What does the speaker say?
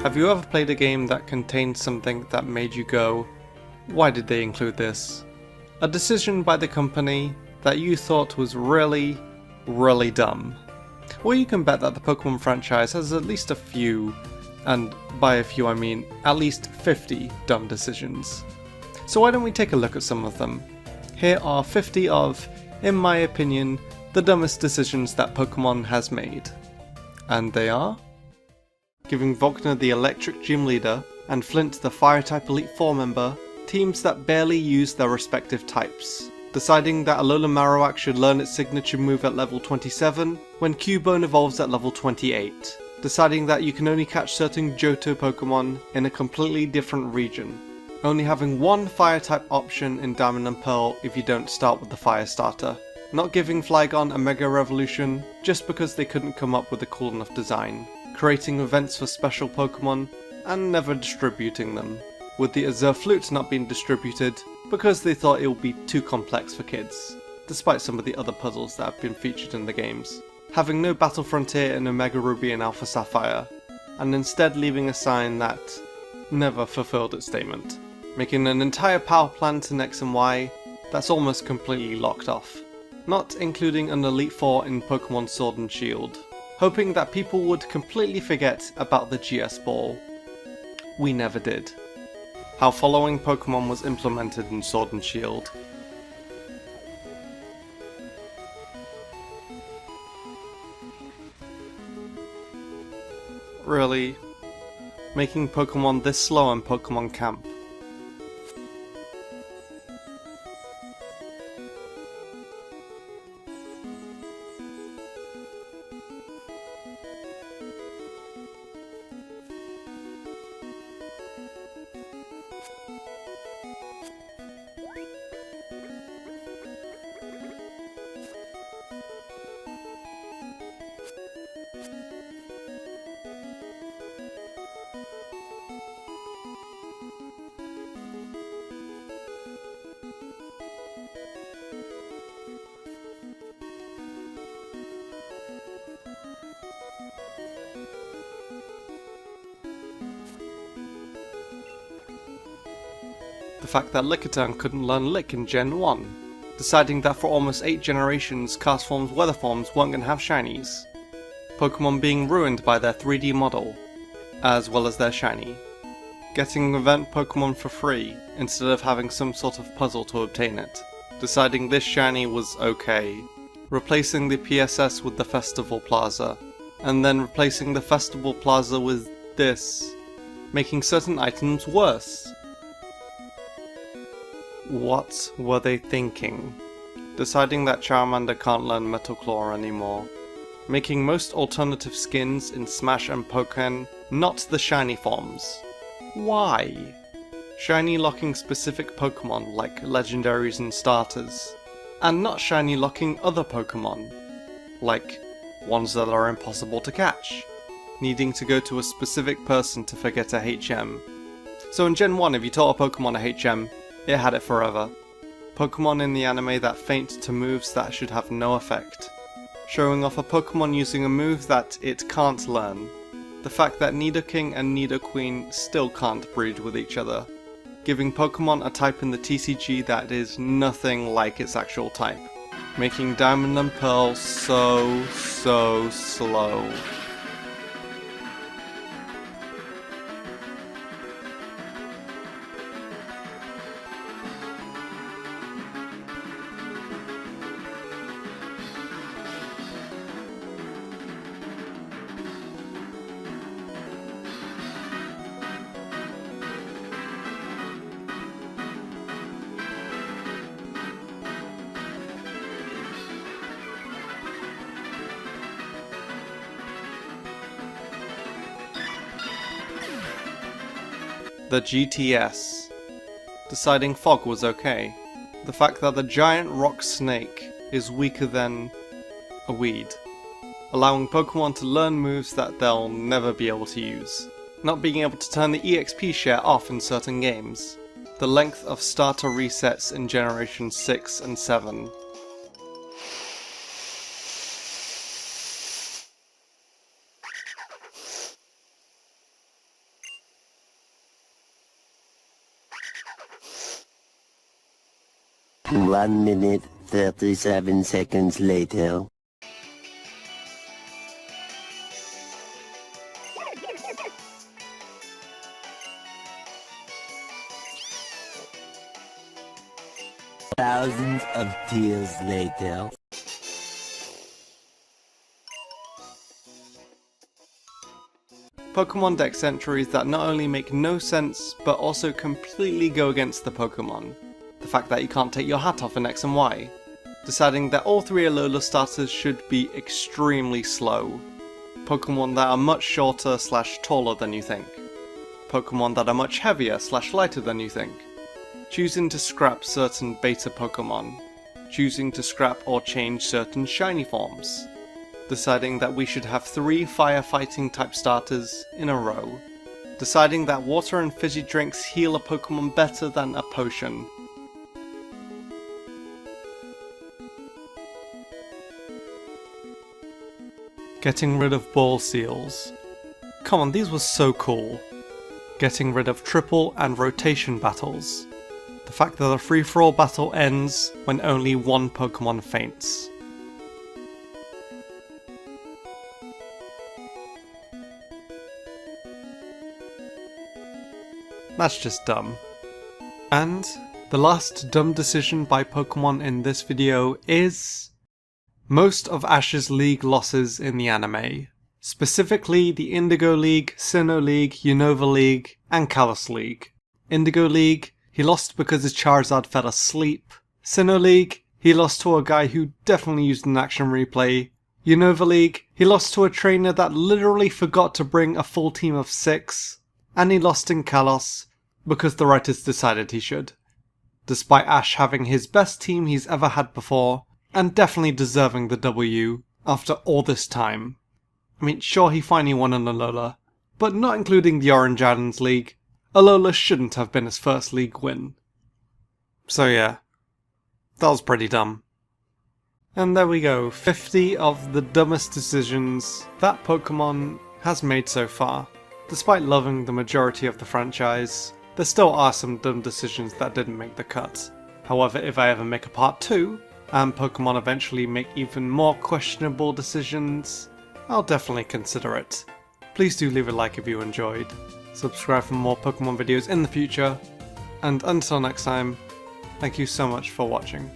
Have you ever played a game that contained something that made you go, why did they include this? A decision by the company that you thought was really, really dumb. Well, you can bet that the Pokemon franchise has at least a few, and by a few I mean at least 50 dumb decisions. So why don't we take a look at some of them? Here are 50 of, in my opinion, the dumbest decisions that Pokemon has made. And they are: giving Volkner the Electric Gym Leader and Flint the Fire-type Elite Four member, teams that barely use their respective types. Deciding that Alola Marowak should learn its signature move at level 27, when Cubone evolves at level 28. Deciding that you can only catch certain Johto Pokemon in a completely different region. Only having one Fire-type option in Diamond and Pearl if you don't start with the Fire starter. Not giving Flygon a Mega Revolution just because they couldn't come up with a cool enough design. Creating events for special Pokemon, and never distributing them, with the Azure Flute not being distributed because they thought it would be too complex for kids, despite some of the other puzzles that have been featured in the games. Having no Battle Frontier in Omega Ruby and Alpha Sapphire, and instead leaving a sign that never fulfilled its statement. Making an entire power plant in X and Y that's almost completely locked off. Not including an Elite Four in Pokemon Sword and Shield. Hoping that people would completely forget about the GS Ball. We never did. How following Pokemon was implemented in Sword and Shield. Really? Making Pokemon this slow in Pokemon Camp. The fact that Lickitung couldn't learn Lick in Gen 1, deciding that for almost 8 generations Castforms, Weatherforms weren't going to have shinies, Pokemon being ruined by their 3D model, as well as their shiny, getting event Pokemon for free instead of having some sort of puzzle to obtain it, deciding this shiny was okay, replacing the PSS with the Festival Plaza, and then replacing the Festival Plaza with this, making certain items worse. What were they thinking? Deciding that Charmander can't learn Metal Claw anymore. Making most alternative skins in Smash and Pokémon not the shiny forms. Why? Shiny locking specific Pokemon like legendaries and starters, and not shiny locking other Pokemon, like ones that are impossible to catch, needing to go to a specific person to forget a HM. So in Gen 1 if you taught a Pokemon a HM, it had it forever. Pokemon in the anime that faint to moves that should have no effect. Showing off a Pokemon using a move that it can't learn. The fact that Nidoking and Nidoqueen still can't breed with each other. Giving Pokemon a type in the TCG that is nothing like its actual type. Making Diamond and Pearl so slow. The GTS. Deciding Fog was okay. The fact that the giant rock snake is weaker than a weed. Allowing Pokemon to learn moves that they'll never be able to use. Not being able to turn the EXP share off in certain games. The length of starter resets in Generation 6 and 7. 1 minute, 37 seconds later. Thousands of tears later. Pokemon Dex entries that not only make no sense, but also completely go against the Pokemon. The fact that you can't take your hat off in X and Y. Deciding that all 3 Alola starters should be extremely slow. Pokemon that are much shorter / taller than you think. Pokemon that are much heavier / lighter than you think. Choosing to scrap certain beta Pokemon. Choosing to scrap or change certain shiny forms. Deciding that we should have 3 firefighting type starters in a row. Deciding that water and fizzy drinks heal a Pokemon better than a potion. Getting rid of ball seals. Come on, these were so cool. Getting rid of triple and rotation battles. The fact that a free-for-all battle ends when only 1 Pokemon faints. That's just dumb. And the last dumb decision by Pokemon in this video is most of Ash's League losses in the anime. Specifically the Indigo League, Sinnoh League, Unova League, and Kalos League. Indigo League, he lost because his Charizard fell asleep. Sinnoh League, he lost to a guy who definitely used an action replay. Unova League, he lost to a trainer that literally forgot to bring a full team of 6. And he lost in Kalos because the writers decided he should. Despite Ash having his best team he's ever had before, and definitely deserving the W after all this time. I mean, sure, he finally won an Alola, but not including the Orange Islands League, Alola shouldn't have been his first league win. So yeah, that was pretty dumb. And there we go, 50 of the dumbest decisions that Pokemon has made so far. Despite loving the majority of the franchise, there still are some dumb decisions that didn't make the cut. However, if I ever make a part 2, and Pokemon eventually make even more questionable decisions, I'll definitely consider it. Please do leave a like if you enjoyed, subscribe for more Pokemon videos in the future, and until next time, thank you so much for watching.